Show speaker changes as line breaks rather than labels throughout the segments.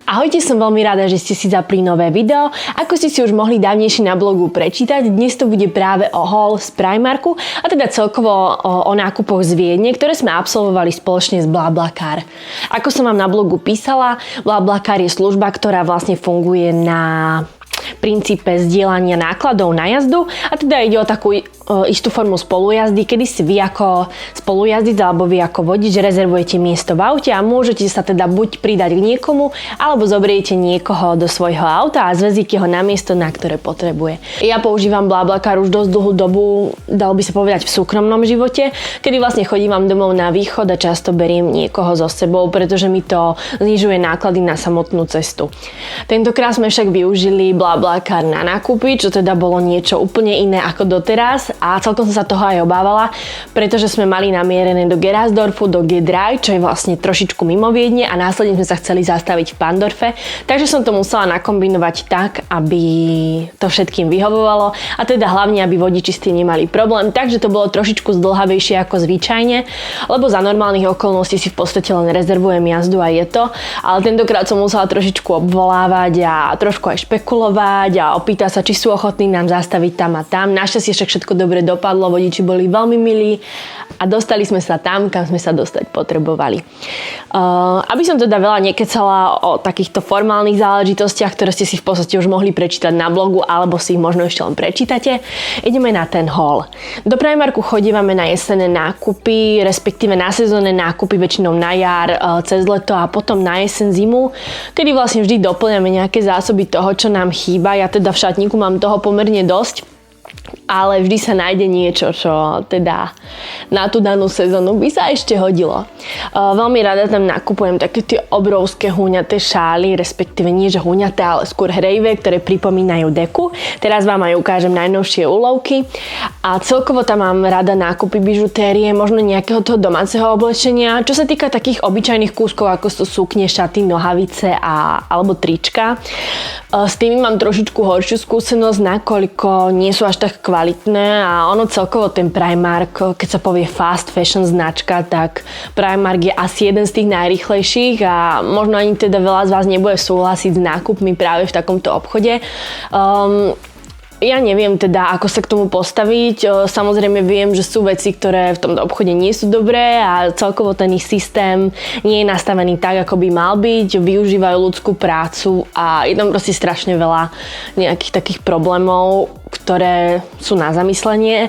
Ahojte, som veľmi rada, že ste si zapli nové video. Ako ste si už mohli dávnejšie na blogu prečítať, dnes to bude práve o haul z Primarku a teda celkovo o nákupoch z Viedne, ktoré sme absolvovali spoločne s BlaBlaCar. Ako som vám na blogu písala, BlaBlaCar je služba, ktorá vlastne funguje na princípe zdieľania nákladov na jazdu a teda ide o takú istú formu spolujazdy, kedy si vy ako spolujazdič alebo vy ako vodič rezervujete miesto v aute a môžete sa teda buď pridať k niekomu alebo zobriete niekoho do svojho auta a zväzíte ho na miesto, na ktoré potrebuje. Ja používam BlaBlaCar už dosť dlhú dobu, dalo by sa povedať v súkromnom živote, kedy vlastne chodím domov na východ a často beriem niekoho so sebou, pretože mi to znižuje náklady na samotnú cestu. Tentokrát sme však využili BlaBlaCar na nákupy, čo teda bolo niečo úplne iné ako doteraz a celkom som sa toho aj obávala, pretože sme mali namierené do Gerasdorfu, do G-Drive, čo je vlastne trošičku mimo Viedne a následne sme sa chceli zastaviť v Pandorfe, takže som to musela nakombinovať tak, aby to všetkým vyhovovalo a teda hlavne, aby vodiči s tým nemali problém, takže to bolo trošičku zdĺhavejšie ako zvyčajne, lebo za normálnych okolností si v podstate len rezervujem jazdu a je to, ale tentokrát som musela trošičku obvolávať a trošku aj špekulovať a opýtať sa, či sú ochotní nám zastaviť tam a tam. Našťastie však všetko dobre dopadlo, vodiči boli veľmi milí a dostali sme sa tam, kam sme sa dostať potrebovali. Aby som teda veľa nekecala o takýchto formálnych záležitostiach, ktoré ste si v podstate už mohli prečítať na blogu alebo si ich možno ešte len prečítate, ideme na ten haul. Do Primarku chodívame na jesenné nákupy, respektíve na sezónne nákupy väčšinou na jar, cez leto a potom na jeseň, zimu, kedy vlastne vždy doplňame nejaké zásoby toho, čo nám chýba. Ja teda v šatníku mám toho pomerne dosť, ale vždy sa nájde niečo, čo teda na tú danú sezónu by sa ešte hodilo. Veľmi rada tam nakupujem také tie obrovské húňaté šály, respektíve nie že húňaté, ale skôr hrejvé, ktoré pripomínajú deku. Teraz vám aj ukážem najnovšie úlovky a celkovo tam mám rada nákupy bižutérie, možno nejakého toho domáceho oblečenia. Čo sa týka takých obyčajných kúskov, ako sú sukne, šaty, nohavice alebo trička, s tými mám trošičku horšiu skúsenosť, nakoľko nie sú až tak kvalitné a ono celkovo ten Primark, keď sa povie fast fashion značka, tak Primark je asi jeden z tých najrýchlejších a možno ani teda veľa z vás nebude súhlasiť s nákupmi práve v takomto obchode. Ja neviem teda, ako sa k tomu postaviť. Samozrejme viem, že sú veci, ktoré v tomto obchode nie sú dobré a celkovo ten ich systém nie je nastavený tak, ako by mal byť. Využívajú ľudskú prácu a je tam proste strašne veľa nejakých takých problémov, ktoré sú na zamyslenie,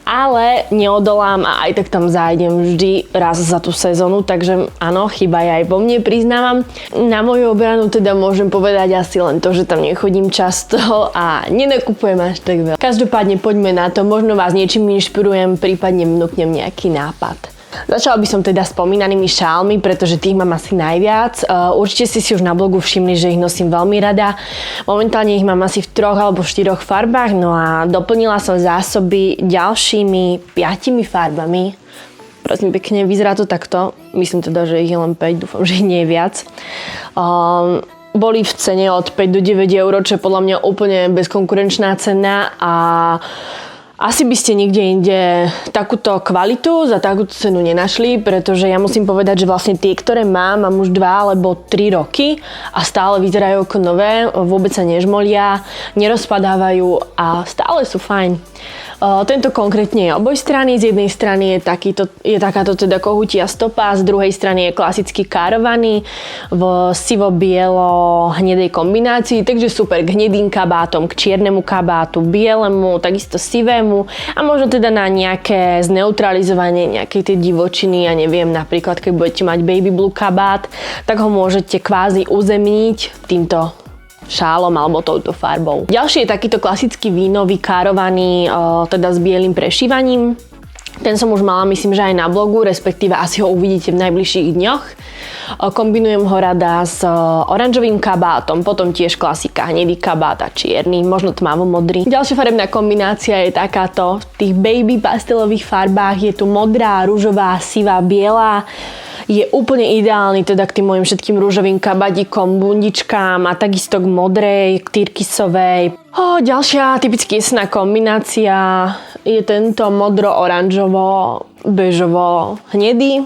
ale neodolám a aj tak tam zájdem vždy raz za tú sezónu, takže áno, chyba je aj po mne, priznávam. Na moju obranu teda môžem povedať asi len to, že tam nechodím často a nenakupujem až tak veľa. Každopádne poďme na to, možno vás niečím inšpirujem, prípadne vnúknem nejaký nápad. Začala by som teda spomínanými šálmi, pretože tých mám asi najviac. Určite ste si už na blogu všimli, že ich nosím veľmi rada. Momentálne ich mám asi v 3 alebo 4 farbách, no a doplnila som zásoby ďalšími 5 farbami. Prosím pekne, vyzerá to takto. Myslím teda, že ich je len 5, dúfam, že ich nie je viac. Boli v cene od 5 do 9 eur, čo je podľa mňa úplne bezkonkurenčná cena a asi by ste nikde inde takúto kvalitu za takúto cenu nenašli, pretože ja musím povedať, že vlastne tie, ktoré mám už 2 alebo 3 roky a stále vyzerajú ako nové, vôbec sa nežmolia, nerozpadávajú a stále sú fajn. Tento konkrétne je oboj strany, z jednej strany je takáto teda kohutia stopa, z druhej strany je klasicky károvaný v sivo-bielo-hnedej kombinácii, takže super k hnedým kabátom, k čiernemu kabátu, bielemu, takisto sivému a možno teda na nejaké zneutralizovanie nejakej tej divočiny, ja neviem, napríklad keď budete mať baby blue kabát, tak ho môžete kvázi uzemniť týmto šálom alebo touto farbou. Ďalší je takýto klasický vínový károvaný, teda s bielým prešívaním. Ten som už mala, myslím, že aj na blogu, respektíve asi ho uvidíte v najbližších dňoch. Kombinujem ho rada s oranžovým kabátom, potom tiež klasika, hnedý kabát a čierny, možno tmavo-modrý. Ďalšia farebná kombinácia je takáto, v tých baby pastelových farbách je tu modrá, ružová, sivá, biela. je úplne ideálny teda k tým mojim všetkým rúžovým kabadikom, bundičkám a takisto k modrej, k tyrkysovej. Ďalšia typicky jesenná kombinácia je tento modro-oranžovo-bežovo-hnedý,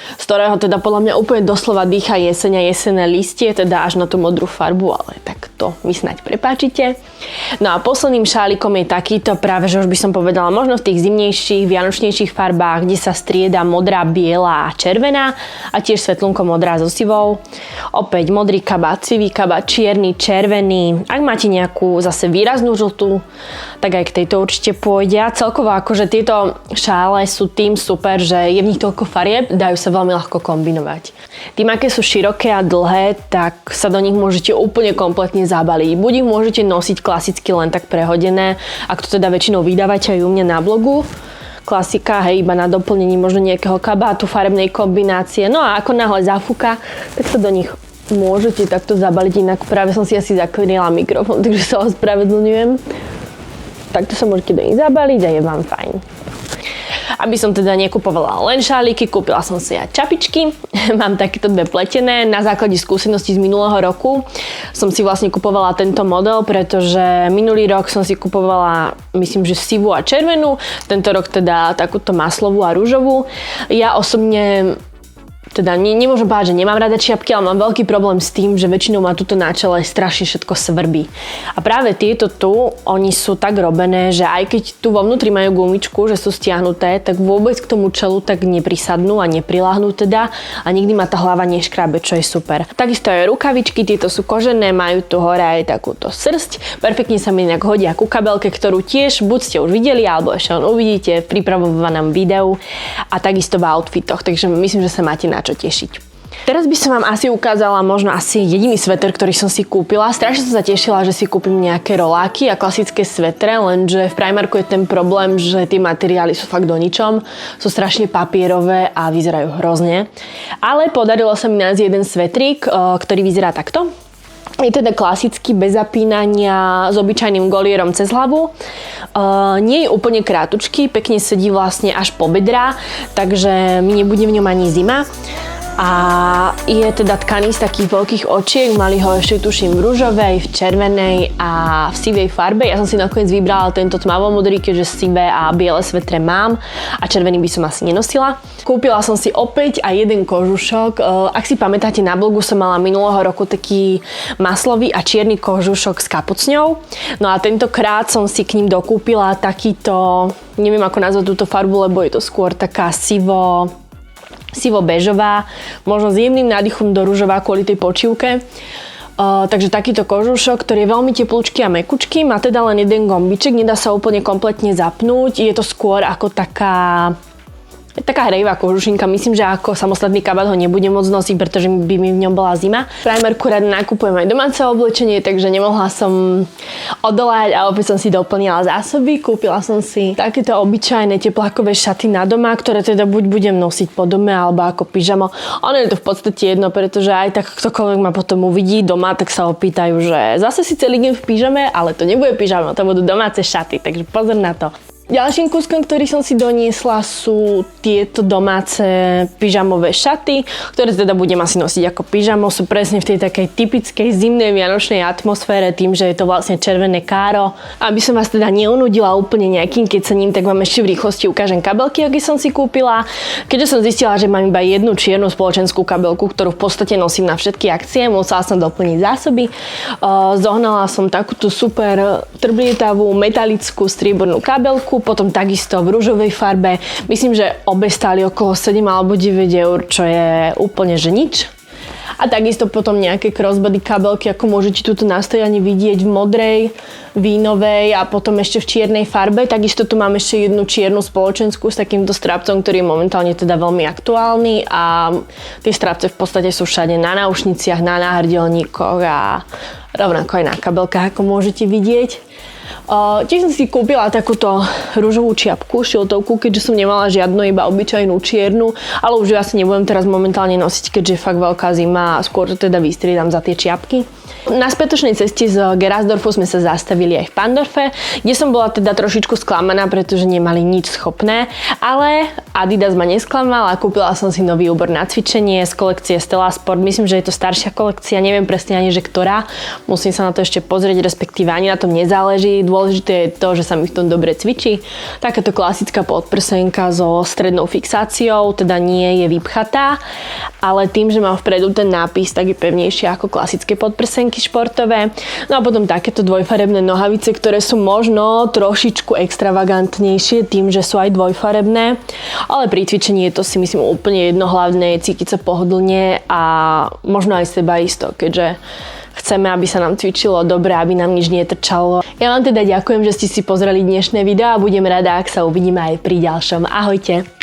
z ktorého teda podľa mňa úplne doslova dýcha jeseň a jesenné listie, teda až na tú modrú farbu, ale tak to vy snáď prepáčite. No a posledným šálikom je takýto, práve že už by som povedala možno v tých zimnejších, vianočnejších farbách, kde sa strieda modrá, biela a červená a tiež svetlunko modrá so sivou. Opäť modrý kabát, sivý kabát, čierny, červený. Ak máte nejakú zase výraznú žltú, tak aj k tejto určite pôjde. A celkovo akože tieto šále sú tým super, že je v nich toľko farieb, dajú sa veľmi ľahko kombinovať. Tým, aké sú široké a dlhé, tak sa do nich môžete úplne kompletne zabaliť. Buď ich môžete nosiť klasicky len tak prehodené, ak to teda väčšinou vydávate aj u mňa na blogu. Klasika, hej, iba na doplnenie možno nejakého kabátu, farebnej kombinácie. No a ako náhle zafúka, tak sa do nich môžete takto zabaliť. Inak práve som si asi zaklínila mikrofón, takže sa ospravedlňujem. Takto sa môžete do nich zabaliť a je vám fajn. Aby som teda nekupovala len šáliky, kúpila som si aj čapičky. Mám takéto dve pletené. Na základe skúseností z minulého roku som si vlastne kupovala tento model, pretože minulý rok som si kupovala, myslím, že sivú a červenú. Tento rok teda takúto maslovú a rúžovú. Ja osobne teda nemôžem povedať, že nemám rada čiapky, ale mám veľký problém s tým, že väčšinou ma tuto na čele strašne všetko svrbí. A práve tieto tu, oni sú tak robené, že aj keď tu vo vnútri majú gumičku, že sú stiahnuté, tak vôbec k tomu čelu tak neprisadnú a nepriláhnú teda a nikdy ma tá hlava neškrabe, čo je super. Takisto aj rukavičky, tieto sú kožené, majú tu hore aj takúto srsť. Perfektne sa mi inak hodia ku kabelke, ktorú tiež buď ste už videli, alebo ešte len uvidíte v pripravovanom videu a takisto v outfitoch, takže myslím, že sa máte na čo tešiť. Teraz by som vám asi ukázala možno asi jediný sveter, ktorý som si kúpila. Strašne som sa tešila, že si kúpim nejaké roláky a klasické svetre, lenže v Primarku je ten problém, že tie materiály sú fakt do ničom. Sú strašne papierové a vyzerajú hrozne. Ale podarilo sa mi nájsť jeden svetrík, ktorý vyzerá takto. Je teda klasický bez zapínania s obyčajným golierom cez hlavu. Nie je úplne krátučký, pekne sedí vlastne až po bedrá, takže mi nebude v ňom ani zima. A je teda tkaný z takých veľkých očiek, mali ho ešte tuším v ružovej, v červenej a v sivej farbe. Ja som si nakoniec vybrala tento tmavomodrý, keďže sivé a biele svetre mám a červený by som asi nenosila. Kúpila som si opäť aj jeden kožušok. Ak si pamätáte, na blogu som mala minulého roku taký maslový a čierny kožušok s kapucňou. No a tentokrát som si k ním dokúpila takýto, neviem ako nazvať túto farbu, lebo je to skôr taká sivo-bežová, možno s jemným nádychom do ružová kvôli tej počívke. Takže takýto kožušok, ktorý je veľmi teplúčky a mekučký, má teda len jeden gombiček, nedá sa úplne kompletne zapnúť, je to skôr ako taká hrejivá kožušinka. Myslím, že ako samostatný kabát ho nebudem môcť nosiť, pretože by mi v ňom bola zima. V Primarku rád nakupujem aj domáce oblečenie, takže nemohla som odolať a opäť som si doplnila zásoby. Kúpila som si takéto obyčajné teplákové šaty na doma, ktoré teda buď budem nosiť po dome alebo ako pyžamo. Ono je to v podstate jedno, pretože aj tak ktokoľvek ma potom uvidí doma, tak sa opýtajú, že zase si celý deň v pyžame, ale to nebude pyžamo, to budú domáce šaty, takže pozor na to. Ďalším kúskom, ktorý som si doniesla, sú tieto domáce pyžamové šaty, ktoré teda budem asi nosiť ako pyžamo. Sú presne v tej takej typickej zimnej vianočnej atmosfére, tým, že je to vlastne červené káro. Aby som vás teda neunudila úplne nejakým kecením, tak vám ešte v rýchlosti ukážem kabelky, aké som si kúpila. Keďže som zistila, že mám iba jednu čiernu spoločenskú kabelku, ktorú v podstate nosím na všetky akcie, musela som doplniť zásoby. Zohnala som takúto super trblietavú metalickú striebornú kabelku, potom takisto v ružovej farbe. Myslím, že obe stáli okolo 7 alebo 9 eur, čo je úplne že nič. A takisto potom nejaké crossbody kabelky, ako môžete tuto na stojane vidieť v modrej, vínovej a potom ešte v čiernej farbe. Takisto tu mám ešte jednu čiernu spoločenskú s takýmto strapcom, ktorý je momentálne teda veľmi aktuálny a tie strapce v podstate sú všade na náušniciach, na náhrdelníkoch a rovnako aj na kabelkách, ako môžete vidieť. Tiež som si kúpila takúto ružovú čiapku, šiltovku, keďže som nemala žiadnu, iba obyčajnú čiernu, ale už ju asi nebudem teraz momentálne nosiť, keďže je fakt veľká zima a skôr to teda vystriedam za tie čiapky. Na spätočnej ceste z Gerasdorfu sme sa zastavili aj v Pandorfe, kde som bola teda trošičku sklamaná, pretože nemali nič schopné, ale Adidas ma nesklamal a kúpila som si nový úbor na cvičenie z kolekcie Stella Sport. Myslím, že je to staršia kolekcia, neviem presne ani, že ktorá. Musím sa na to ešte pozrieť, respektíve ani na tom nezáleží. Dôležité je to, že sa mi v tom dobre cvičí. Takáto klasická podprsenka so strednou fixáciou, teda nie je vypchatá, ale tým, že mám vpredu ten nápis, tak je pevnejšia ako klasické podprsenky športové. No a potom takéto dvojfarebné nohavice, ktoré sú možno trošičku extravagantnejšie tým, že sú aj dvojfarebné, ale pri cvičení je to si myslím úplne jedno, hlavné je cítiť sa pohodlne a možno aj sebaisto, keďže chceme, aby sa nám cvičilo dobre, aby nám nič netrčalo. Ja vám teda ďakujem, že ste si pozreli dnešné video a budem rada, ak sa uvidíme aj pri ďalšom. Ahojte!